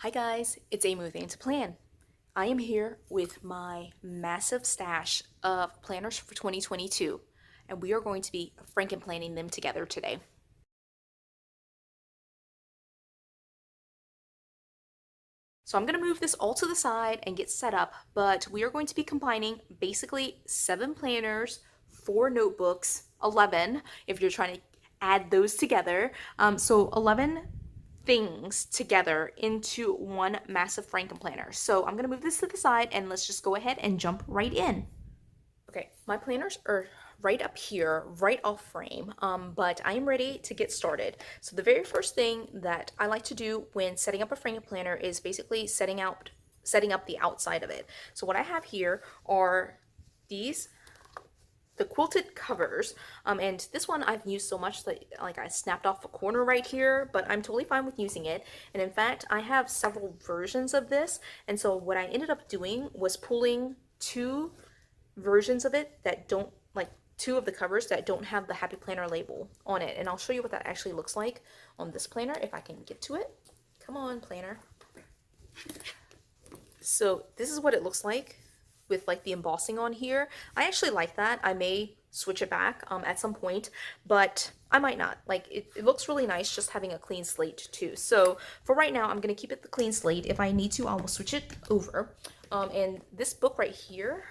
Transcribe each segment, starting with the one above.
Hi guys, it's Amy with Aim to Plan. I am here with my massive stash of planners for 2022, and we are going to be frankenplanning them together today. So I'm going to move this all to the side and get set up, but we are going to be combining basically 7 planners, 4 notebooks, 11 if you're trying to add those together. So 11 things together into one massive Frankenplanner. So I'm gonna move this to the side and let's just go ahead and jump right in. Okay, my planners are right up here, right off frame, but I am ready to get started. So the very first thing that I like to do when setting up a Frankenplanner is basically setting up the outside of it. So what I have here are the quilted covers, and this one I've used so much that like I snapped off a corner right here, but I'm totally fine with using it. And in fact, I have several versions of this, and so what I ended up doing was pulling 2 versions of it that don't, like 2 of the covers that don't have the Happy Planner label on it, and I'll show you what that actually looks like on this planner if I can get to it. Come on, planner. So this is what it looks like with like the embossing on here. I actually like that. I may switch it back at some point, but I might not. Like it looks really nice just having a clean slate too. So for right now, I'm gonna keep it the clean slate. If I need to, I will switch it over. And this book right here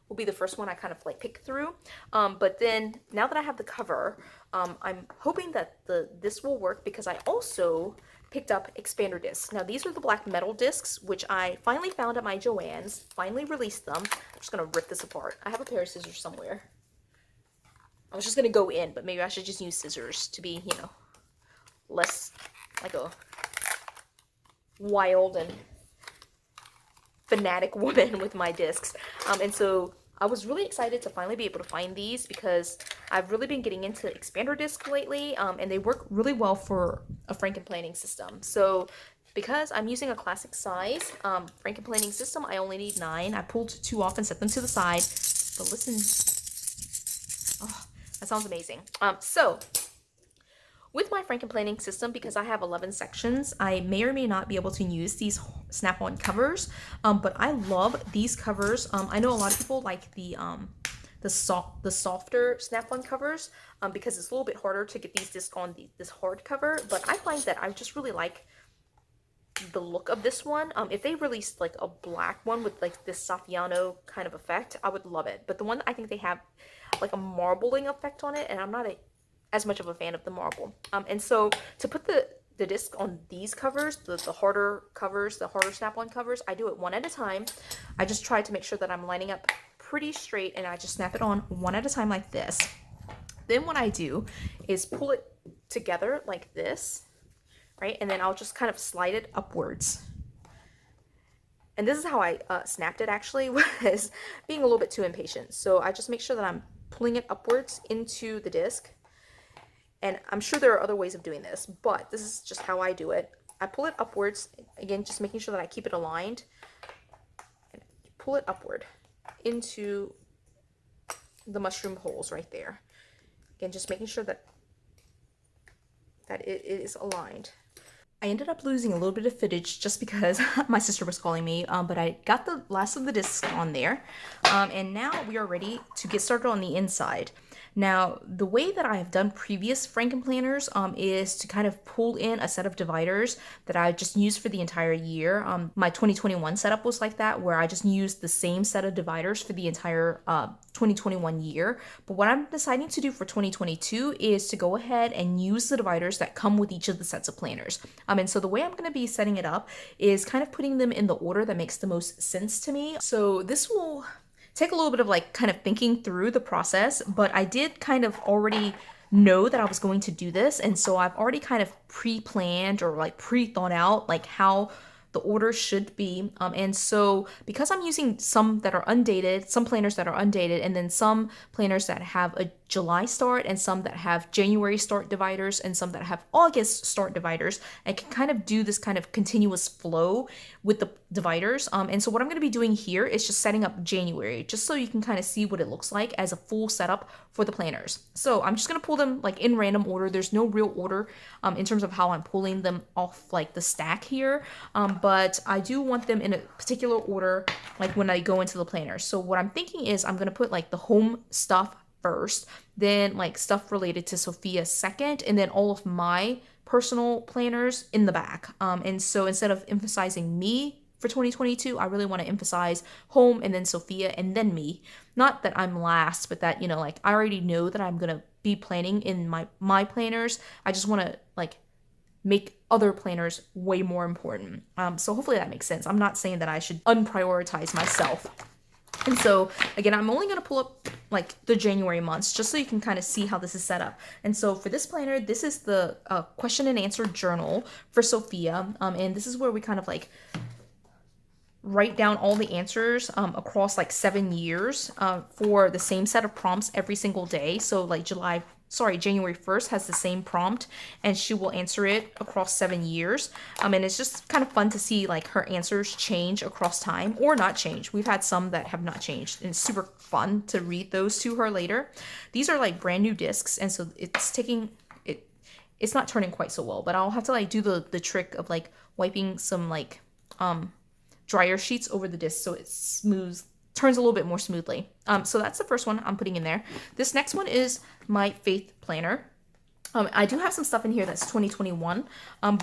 will be the first one I kind of like pick through. But then now that I have the cover, I'm hoping that this will work because I also picked up expander discs. Now these are the black metal discs, which I finally found at my Joann's, finally released them. I'm just gonna rip this apart. I have a pair of scissors somewhere. I was just gonna go in, but maybe I should just use scissors to be, less like a wild and fanatic woman with my discs. And so I was really excited to finally be able to find these because I've really been getting into expander discs lately, and they work really well for a Frankenplanning system. So because I'm using a classic size Frankenplanning system, I only need 9. I pulled 2 off and set them to the side. But listen, oh, that sounds amazing. So with my Frankenplanning system, because I have 11 sections, I may or may not be able to use these snap-on covers, but I love these covers. I know a lot of people like the softer snap-on covers because it's a little bit harder to get these discs on this hard cover, but I find that I just really like the look of this one. If they released like a black one with like this Saffiano kind of effect, I would love it. But the one I think they have like a marbling effect on it, and I'm not as much of a fan of the marble. And so to put the disc on these covers, the harder covers, the harder snap-on covers, I do it one at a time. I just try to make sure that I'm lining up pretty straight, and I just snap it on one at a time like this. Then what I do is pull it together like this, right? And then I'll just kind of slide it upwards. And this is how I snapped it actually, was being a little bit too impatient. So I just make sure that I'm pulling it upwards into the disc. And I'm sure there are other ways of doing this, but this is just how I do it. I pull it upwards, again, just making sure that I keep it aligned. And pull it upward into the mushroom holes right there. Again, just making sure that it is aligned. I ended up losing a little bit of footage just because my sister was calling me, but I got the last of the discs on there. And now we are ready to get started on the inside. Now, the way that I have done previous Frankenplanners is to kind of pull in a set of dividers that I just used for the entire year. My 2021 setup was like that, where I just used the same set of dividers for the entire 2021 year. But what I'm deciding to do for 2022 is to go ahead and use the dividers that come with each of the sets of planners. And so the way I'm going to be setting it up is kind of putting them in the order that makes the most sense to me. So this will take a little bit of like kind of thinking through the process, but I did kind of already know that I was going to do this, and so I've already kind of pre-planned or like pre-thought out like how the order should be. And so because I'm using some that are undated, some planners that are undated, and then some planners that have a July start and some that have January start dividers and some that have August start dividers, I can kind of do this kind of continuous flow with the dividers. And so what I'm going to be doing here is just setting up January, just so you can kind of see what it looks like as a full setup for the planners. So I'm just going to pull them like in random order. There's no real order in terms of how I'm pulling them off like the stack here, but I do want them in a particular order like when I go into the planner. So what I'm thinking is I'm going to put like the home stuff first, then like stuff related to Sophia second, and then all of my personal planners in the back. And so instead of emphasizing me for 2022, I really want to emphasize home and then Sophia and then me. Not that I'm last, but that, you know, like I already know that I'm going to be planning in my planners. I just want to like make other planners way more important. So hopefully that makes sense. I'm not saying that I should unprioritize myself. And so again, I'm only going to pull up like the January months just so you can kind of see how this is set up. And so for this planner, this is the question and answer journal for Sophia. And this is where we kind of like write down all the answers across like 7 years for the same set of prompts every single day. So like January 1st has the same prompt and she will answer it across 7 years. And it's just kind of fun to see like her answers change across time or not change. We've had some that have not changed and it's super fun to read those to her later. These are like brand new discs. And so it's not turning quite so well, but I'll have to like do the trick of like wiping some like dryer sheets over the disc so it turns a little bit more smoothly. So that's the first one I'm putting in there. This next one is my faith planner. I do have some stuff in here that's 2021,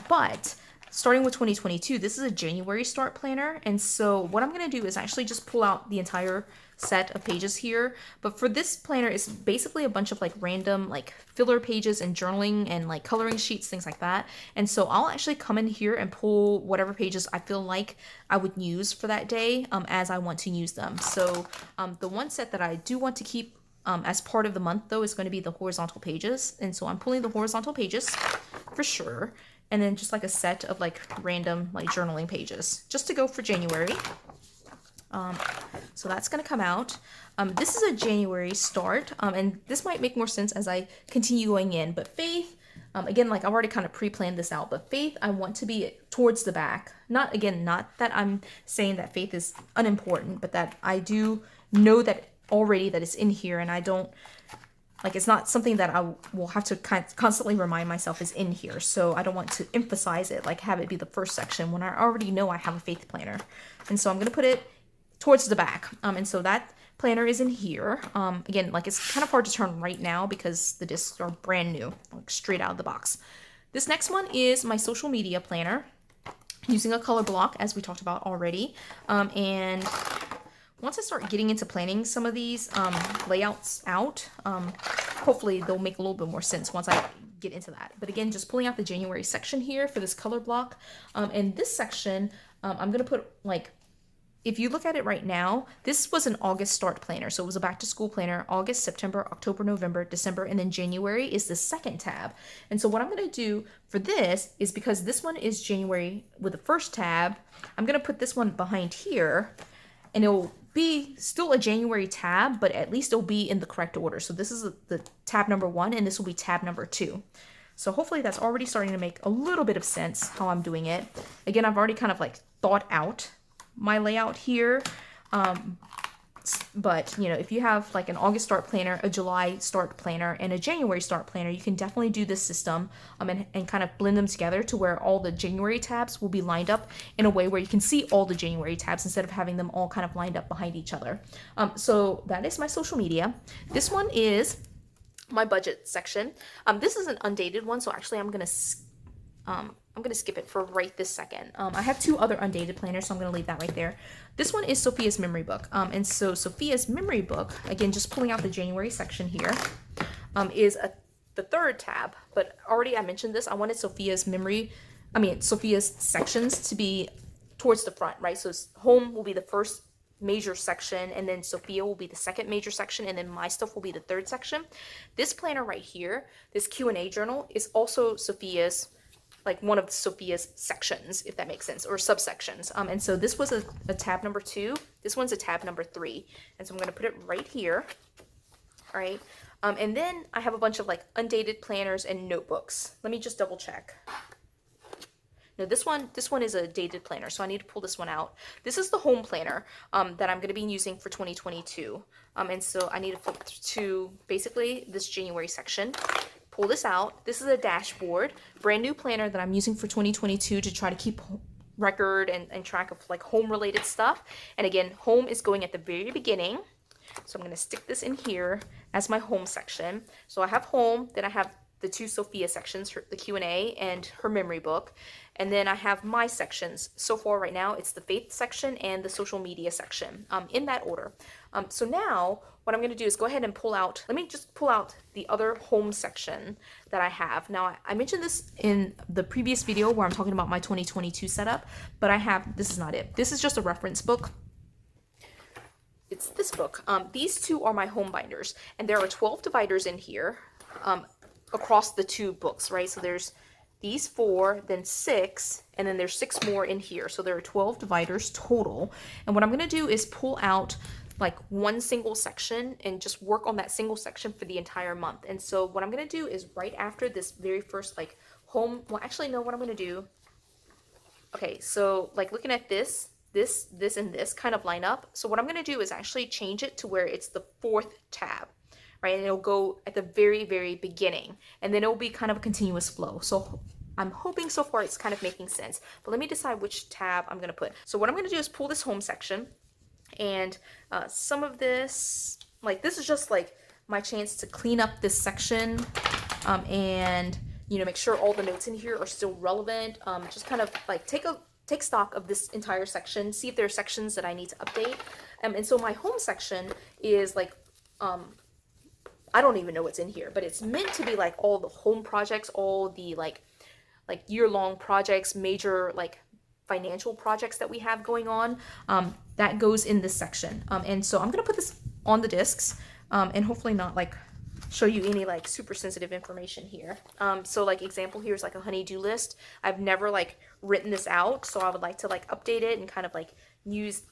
but starting with 2022, this is a January start planner. And so what I'm going to do is actually just pull out the entire set of pages here. But for this planner, it's basically a bunch of like random like filler pages and journaling and like coloring sheets, things like that. And so I'll actually come in here and pull whatever pages I feel like I would use for that day as I want to use them. So the one set that I do want to keep as part of the month though is going to be the horizontal pages. And so I'm pulling the horizontal pages for sure. And then just like a set of like random like journaling pages just to go for January. So that's going to come out. This is a January start, and this might make more sense as I continue going in. But Faith, again, like I've already kind of pre-planned this out, but Faith, I want to be towards the back. Not that I'm saying that Faith is unimportant, but that I do know that already that it's in here, and I don't, like it's not something that I will have to constantly remind myself is in here. So I don't want to emphasize it, like have it be the first section when I already know I have a Faith planner. And so I'm going to put it towards the back. And so that planner is in here. Again, like it's kind of hard to turn right now because the discs are brand new, like straight out of the box. This next one is my social media planner using a color block as we talked about already. And once I start getting into planning some of these layouts out, hopefully they'll make a little bit more sense once I get into that. But again, just pulling out the January section here for this color block. And this section, I'm going to put like, if you look at it right now, this was an August start planner. So it was a back to school planner, August, September, October, November, December, and then January is the second tab. And so what I'm going to do for this is because this one is January with the first tab, I'm going to put this one behind here and it'll be still a January tab, but at least it'll be in the correct order. So this is the tab number 1 and this will be tab number 2. So hopefully that's already starting to make a little bit of sense how I'm doing it. Again, I've already kind of like thought out my layout here, but you know, if you have like an August start planner, a July start planner, and a January start planner, you can definitely do this system and kind of blend them together to where all the January tabs will be lined up in a way where you can see all the January tabs instead of having them all kind of lined up behind each other. So that is my social media. This one is my budget section. This is an undated one, so actually I'm gonna skip it for right this second. I have 2 other undated planners, so I'm going to leave that right there. This one is Sophia's memory book. And so Sophia's memory book, again, just pulling out the January section here, is the 3rd tab. But already I mentioned this. I wanted Sophia's sections to be towards the front, right? So home will be the first major section, and then Sophia will be the second major section, and then my stuff will be the 3rd section. This planner right here, this Q&A journal, is also Sophia's like one of Sophia's sections, if that makes sense, or subsections. And so this was a tab number 2. This one's a tab number 3. And so I'm going to put it right here. All right. And then I have a bunch of like undated planners and notebooks. Let me just double check. No, this one is a dated planner, so I need to pull this one out. This is the home planner that I'm going to be using for 2022. And so I need to flip to basically this January section. Pull this out. This is a dashboard, brand new planner that I'm using for 2022 to try to keep record and track of like home related stuff. And again, home is going at the very beginning. So I'm going to stick this in here as my home section. So I have home, then I have the 2 Sophia sections, the Q&A and her memory book. And then I have my sections. So far right now, it's the faith section and the social media section, in that order. So now what I'm going to do is go ahead and pull out, let me just pull out the other home section that I have. Now, I mentioned this in the previous video where I'm talking about my 2022 setup, but this is not it. This is just a reference book. It's this book. These 2 are my home binders, and there are 12 dividers in here across the 2 books, right? So there's these 4, then 6, and then there's 6 more in here. So there are 12 dividers total. And what I'm going to do is pull out like one single section and just work on that single section for the entire month. And so what I'm going to do is right after this very first like home, well, actually, no, what I'm going to do. Okay, so like looking at this, and this kind of line up. So what I'm going to do is actually change it to where it's the 4th tab. Right, and it'll go at the very, very beginning, and then it'll be kind of a continuous flow. So I'm hoping so far it's kind of making sense, but let me decide which tab I'm going to put. So what I'm going to do is pull this home section, and some of this, like this is just like my chance to clean up this section, and make sure all the notes in here are still relevant. Just kind of like take stock of this entire section, see if there are sections that I need to update. And so my home section is like I don't even know what's in here, but it's meant to be like all the home projects, all the like year-long projects, major like financial projects that we have going on. That goes in this section. And so I'm gonna put this on the discs, and hopefully not like show you any like super sensitive information here. So like example here is like a honey-do list. I've never like written this out, so I would like to like update it and kind of like use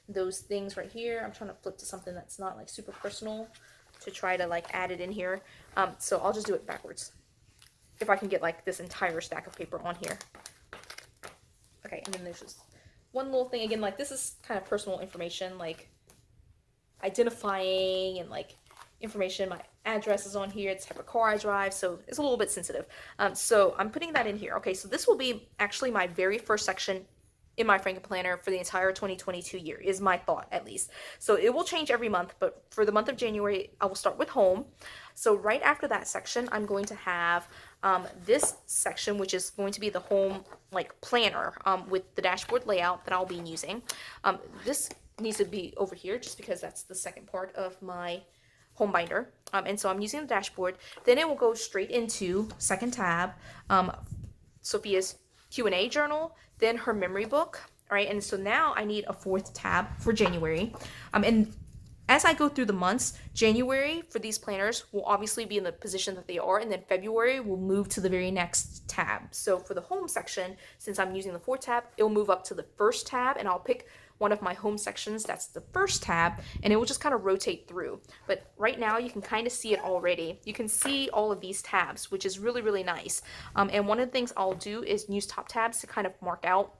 those things right here. I'm trying to flip to something that's not like super personal to try to like add it in here. So I'll just do it backwards if I can get like this entire stack of paper on here. Okay, and then there's just one little thing again, like this is kind of personal information, like identifying and like information. My address is on here, the type of car I drive, so it's a little bit sensitive. So I'm putting that in here. Okay, so this will be actually my very first section in my Frankenplanner for the entire 2022 year, is my thought at least. So it will change every month, but for the month of January, I will start with home. So right after that section, I'm going to have this section, which is going to be the home like planner with the dashboard layout that I'll be using. This needs to be over here just because that's the second part of my home binder. And so I'm using the dashboard. Then it will go straight into second tab, Sophia's Q&A journal, then her memory book. All right, and so now I need a 4th tab for January. And as I go through the months, January for these planners will obviously be in the position that they are, and then February will move to the very next tab. So for the home section, since I'm using the 4th tab, it will move up to the 1st tab, and I'll pick one of my home sections that's the 1st tab, and it will just kind of rotate through. But right now you can kind of see it already. You can see all of these tabs, which is really, really nice. And one of the things I'll do is use top tabs to kind of mark out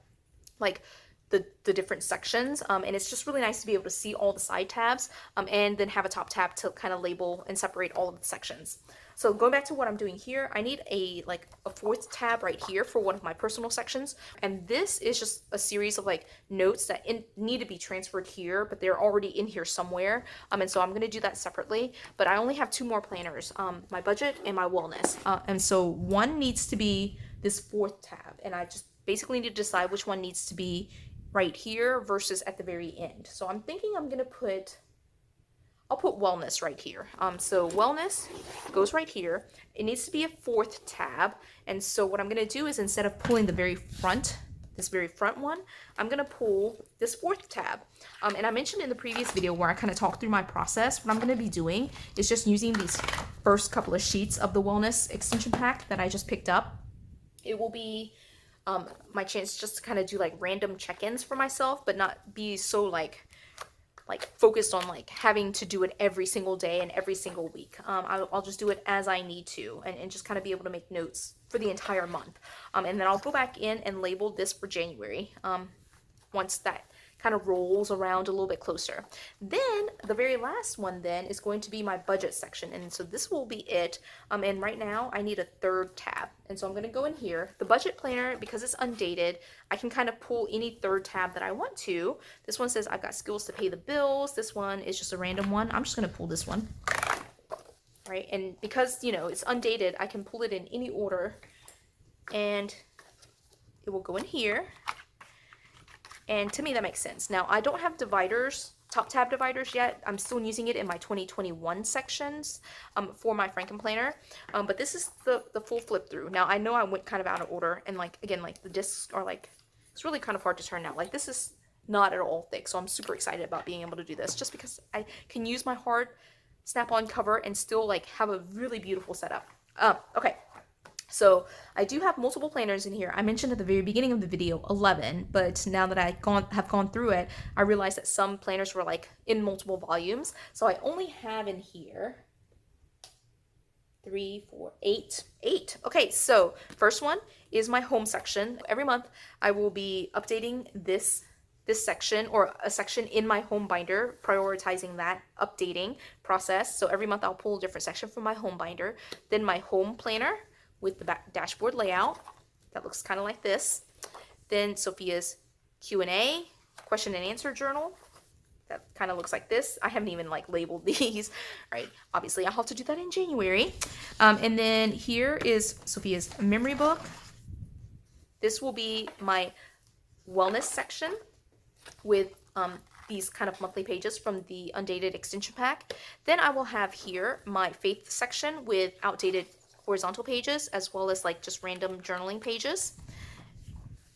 like the different sections, and it's just really nice to be able to see all the side tabs, and then have a top tab to kind of label and separate all of the sections. So going back to what I'm doing here, I need a 4th tab right here for one of my personal sections, and this is just a series of like notes that need to be transferred here, but they're already in here somewhere, and so I'm going to do that separately. But I only have 2 more planners, my budget and my wellness, and so one needs to be this 4th tab, and I just basically need to decide which one needs to be right here versus at the very end. So I'm thinking I'll put wellness right here. So wellness goes right here. It needs to be a 4th tab. And so what I'm going to do is, instead of pulling the very front, this very front one, I'm going to pull this 4th tab. And I mentioned in the previous video where I kind of talked through my process, what I'm going to be doing is just using these first couple of sheets of the wellness extension pack that I just picked up. It will be my chance just to kind of do like random check-ins for myself, but not be so like focused on like having to do it every single day and every single week. I'll just do it as I need to, and just kind of be able to make notes for the entire month. And then I'll go back in and label this for January once that kind of rolls around a little bit closer. Then the very last one then is going to be my budget section, and so this will be it. And right now I need a third tab, and so I'm going to go in here. The budget planner, because it's undated, I can kind of pull any third tab that I want to. This one says I've got skills to pay the bills. This one is just a random one. I'm just going to pull this one, right? And because, you know, it's undated, I can pull it in any order, and it will go in here. And to me, that makes sense. Now, I don't have dividers, top tab dividers yet. I'm still using it in my 2021 sections for my Frankenplanner. But this is the full flip through. Now, I know I went kind of out of order. And like, again, like the discs are like, it's really kind of hard to turn out. Like this is not at all thick. So I'm super excited about being able to do this just because I can use my hard snap-on cover and still like have a really beautiful setup. Okay. So I do have multiple planners in here. I mentioned at the very beginning of the video 11, but now that I have gone through it, I realized that some planners were like in multiple volumes. So I only have in here 3, 4, 8. Okay, so first one is my home section. Every month I will be updating this section or a section in my home binder, prioritizing that updating process. So every month I'll pull a different section from my home binder. Then my home planner with the back dashboard layout that looks kind of like this. Then Sophia's Q&A, question and answer journal, that kind of looks like this. I haven't even like labeled these, right? Obviously I'll have to do that in January. And then here is Sophia's memory book. This will be my wellness section with these kind of monthly pages from the Undated extension pack. Then I will have here my faith section with outdated horizontal pages as well as like just random journaling pages,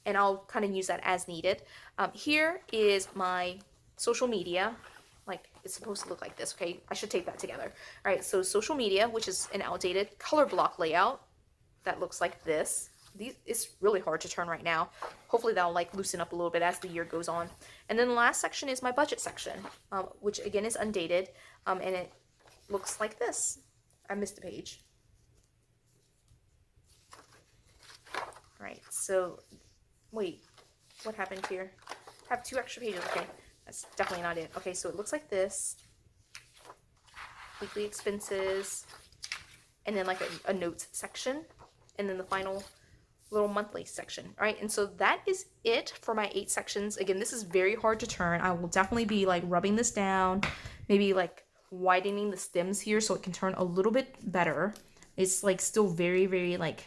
and I'll kind of use that as needed. Here is my social media, like it's supposed to look like this. Okay, I should tape that together. All right, so social media, which is an outdated color block layout that looks like this. It's really hard to turn right now. Hopefully that'll like loosen up a little bit as the year goes on. And then the last section is my budget section, which again is undated, and it looks like this. I missed a page. Right, so wait, what happened here? I have 2 extra pages. Okay, that's definitely not it. Okay, so it looks like this. Weekly expenses, and then like a notes section, and then the final little monthly section. All right, and so that is it for my 8 sections. Again, this is very hard to turn. I will definitely be like rubbing this down, maybe like widening the stems here so it can turn a little bit better. It's like still very, very like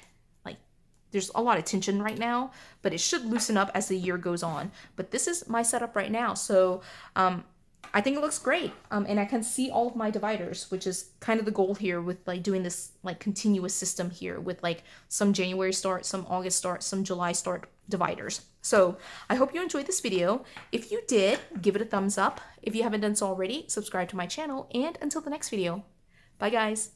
there's a lot of tension right now, but it should loosen up as the year goes on. But this is my setup right now. So I think it looks great. And I can see all of my dividers, which is kind of the goal here with like doing this like continuous system here with like some January start, some August start, some July start dividers. So I hope you enjoyed this video. If you did, give it a thumbs up. If you haven't done so already, subscribe to my channel. And until the next video, bye guys.